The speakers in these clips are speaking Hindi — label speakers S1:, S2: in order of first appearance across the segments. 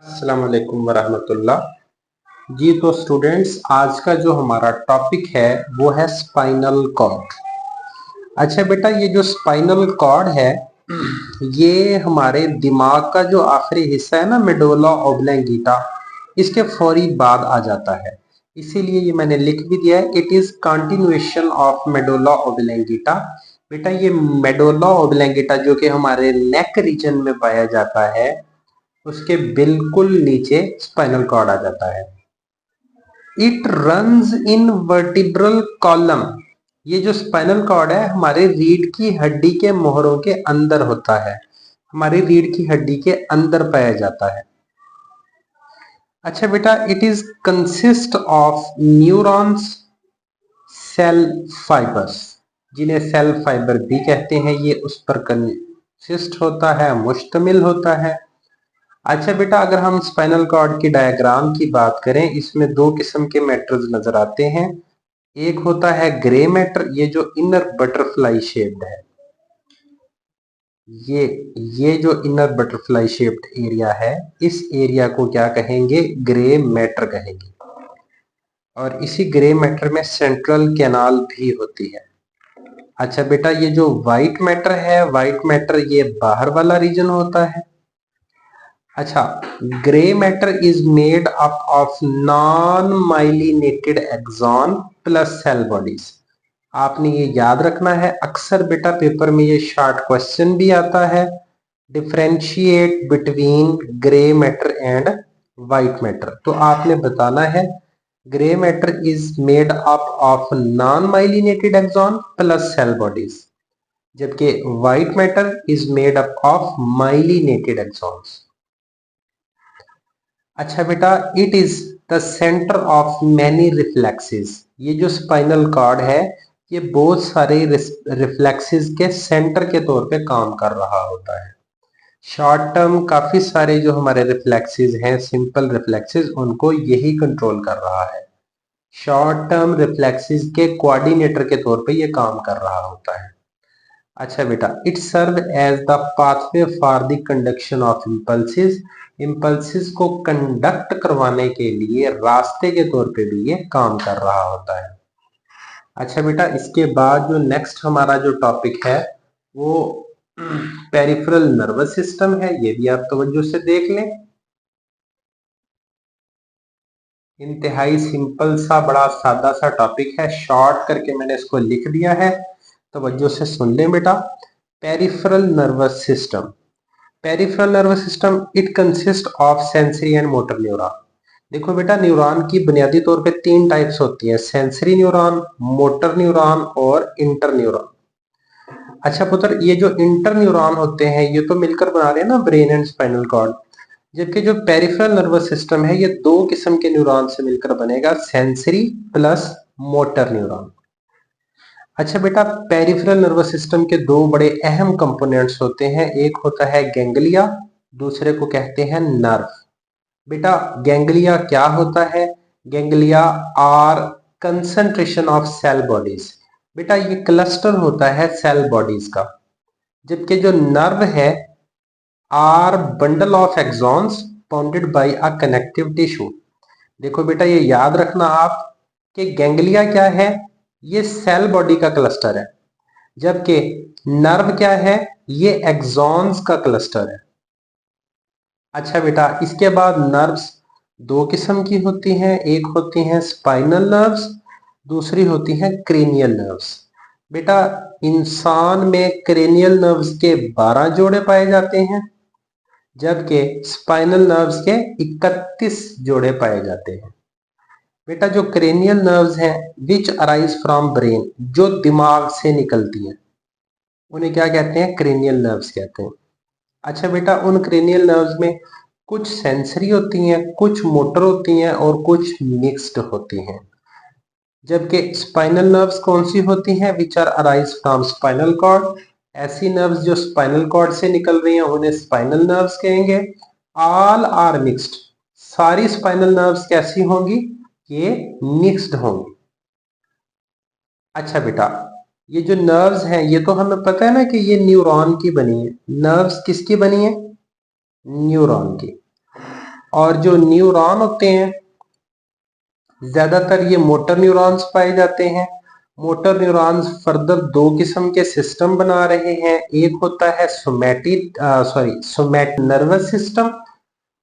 S1: अस्सलाम वालेकुम वरहमतुल्लाह जी। तो स्टूडेंट्स, आज का जो हमारा टॉपिक है वो है स्पाइनल कॉर्ड। अच्छा बेटा, ये जो स्पाइनल कॉर्ड है ये हमारे दिमाग का जो आखिरी हिस्सा है ना, मेडुला ओब्लंगेटा, इसके फौरी बाद आ जाता है। इसीलिए ये मैंने लिख भी दिया है, it is continuation of medulla oblongata. बेटा ये मेडुला ओब्लंगेटा जो कि हमारे नेक रीजन में पाया जाता है, उसके बिल्कुल नीचे स्पाइनल कॉर्ड आ जाता है। It runs in vertebral column. ये जो स्पाइनल कॉर्ड है हमारे रीढ़ की हड्डी के मोहरों के अंदर होता है, हमारी रीढ़ की हड्डी के अंदर पाया जाता है। अच्छा बेटा, it is consist of neurons, cell fibres, जिन्हें सेल फाइबर भी कहते हैं, ये उस पर कंसिस्ट होता है, मुश्तमिल होता है। अच्छा बेटा, अगर हम स्पाइनल कॉर्ड की डायग्राम की बात करें, इसमें दो किस्म के मैटर्स नजर आते हैं। एक होता है ग्रे मैटर, ये जो इनर बटरफ्लाई शेप्ड है, ये जो इनर बटरफ्लाई शेप्ड एरिया है, इस एरिया को क्या कहेंगे? ग्रे मैटर कहेंगे। और इसी ग्रे मैटर में सेंट्रल कैनाल भी होती है। अच्छा बेटा, ये जो व्हाइट मैटर है, व्हाइट मैटर ये बाहर वाला रीजन होता है। अच्छा, grey matter is made up of non myelinated axon plus cell bodies. आपने ये याद रखना है, अक्सर बेटा पेपर में ये शॉर्ट क्वेश्चन भी आता है। Differentiate between grey matter and white matter. तो आपने बताना है grey matter is made up of non myelinated axon plus cell bodies, जबकि white matter is made up of myelinated axons. अच्छा बेटा, it is the centre of many reflexes. ये जो स्पाइनल कॉर्ड है ये बहुत सारे रिफ्लेक्सेस के सेंटर के तौर पे काम कर रहा होता है। शॉर्ट टर्म काफी सारे जो हमारे रिफ्लेक्सेस हैं, सिंपल रिफ्लेक्सेस, उनको यही कंट्रोल कर रहा है। शॉर्ट टर्म रिफ्लेक्सेस के कोऑर्डिनेटर के तौर पे ये काम कर रहा होता है। अच्छा बेटा, it serve as the pathway for the conduction of impulses. Impulses को कंडक्ट करवाने के लिए रास्ते के तौर पे भी ये काम कर रहा होता है। अच्छा बेटा, इसके बाद जो नेक्स्ट हमारा जो टॉपिक है वो पेरिफेरल नर्वस सिस्टम है। ये भी आप तवज्जो से देख लें। इंतहाई सिंपल सा, बड़ा सादा सा टॉपिक है, शॉर्ट करके मैंने इसको लिख दिया है, तवज्जो से सुन लें बेटा। Peripheral nervous system, peripheral nervous system it consist of sensory and motor neuron. देखो बेटा, न्यूरॉन की बुनियादी तौर पे तीन टाइप्स होती हैं, सेंसरी न्यूरॉन, मोटर न्यूरॉन और इंटर न्यूरॉन। अच्छा पुत्र, ये जो इंटर न्यूरॉन होते हैं ये तो मिलकर बना रहे हैं ना ब्रेन एंड स्पाइनल कॉर्ड, जबकि जो पेरिफेरल नर्वस सिस्टम है ये दो किस्म के न्यूरॉन से मिलकर बनेगा, सेंसरी प्लस मोटर न्यूरॉन। अच्छा बेटा, पेरिफेरल नर्वस सिस्टम के दो बड़े अहम कंपोनेंट्स होते हैं, एक होता है गैंग्लिया, दूसरे को कहते हैं नर्व। बेटा गैंग्लिया क्या होता है? Ganglia are concentration of cell bodies. बेटा ये क्लस्टर होता है सेल बॉडीज का, जबकि जो नर्व है are bundle of axons bounded by a connective tissue. देखो बेटा, ये याद रखना आप कि गैंग्लिया क्या है? ये सेल बॉडी का क्लस्टर है, जबकि नर्व क्या है? ये एक्सॉन्स का क्लस्टर है। अच्छा बेटा, इसके बाद नर्व्स दो किस्म की होती हैं, एक होती हैं स्पाइनल नर्व्स, दूसरी होती हैं क्रेनियल नर्व्स। बेटा इंसान में क्रेनियल नर्व्स के 12 जोड़े पाए जाते हैं, जबकि स्पाइनल नर्व्स के 31 जोड़े पाए जाते हैं। बेटा जो क्रेनियल नर्व्स हैं विच अराइज फ्रॉम ब्रेन, जो दिमाग से निकलती हैं, उन्हें क्या कहते हैं? क्रेनियल नर्व्स कहते हैं। अच्छा बेटा, उन क्रेनियल नर्व्स में कुछ सेंसरी होती हैं, कुछ मोटर होती हैं और कुछ मिक्स्ड होती हैं, जबकि स्पाइनल नर्व्स कौन सी होती हैं? Which are arise from spinal cord. ऐसी नर्व्स जो स्पाइनल कॉर्ड से निकल रही हैं उन्हें स्पाइनल नर्व्स कहेंगे। ऑल आर मिक्स्ड, सारी स्पाइनल नर्व्स कैसी होंगी? ये मिक्स्ड होंगी। अच्छा बेटा, ये जो नर्व्स हैं ये तो हमें पता है ना कि ये न्यूरॉन की बनी है। नर्व्स किसकी बनी है? न्यूरॉन की। और जो न्यूरॉन होते हैं ज्यादातर ये मोटर न्यूरॉन्स पाए जाते हैं। मोटर न्यूरॉन्स फर्दर दो किस्म के सिस्टम बना रहे हैं, एक होता है सोमैटिक नर्वस सिस्टम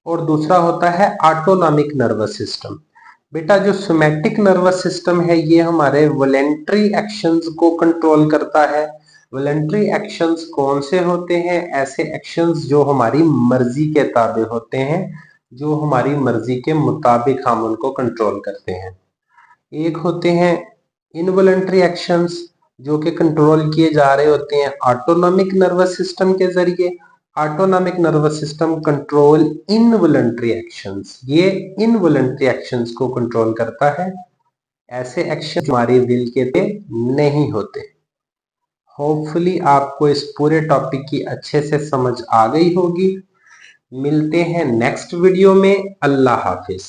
S1: और दूसरा होता है ऑटोनॉमिक नर्वस सिस्टम। बेटा जो सोमैटिक नर्वस सिस्टम है ये हमारे वॉलेंट्री एक्शंस को कंट्रोल करता है। वॉलेंट्री एक्शंस कौन से होते हैं? ऐसे एक्शंस जो हमारी मर्जी के ताबे होते हैं, जो हमारी मर्जी के मुताबिक हम उनको कंट्रोल करते हैं। एक होते हैं इनवॉलंटरी एक्शंस जो कि कंट्रोल किए जा रहे होते हैं ऑटोनॉमिक नर्वस सिस्टम के जरिए। Autonomic nervous system control involuntary actions, ये इनवॉलंटरी एक्शंस को कंट्रोल करता है। ऐसे एक्शन हमारी विल के पे नहीं होते। होपफुली आपको इस पूरे टॉपिक की अच्छे से समझ आ गई होगी। मिलते हैं नेक्स्ट वीडियो में। अल्लाह हाफिज।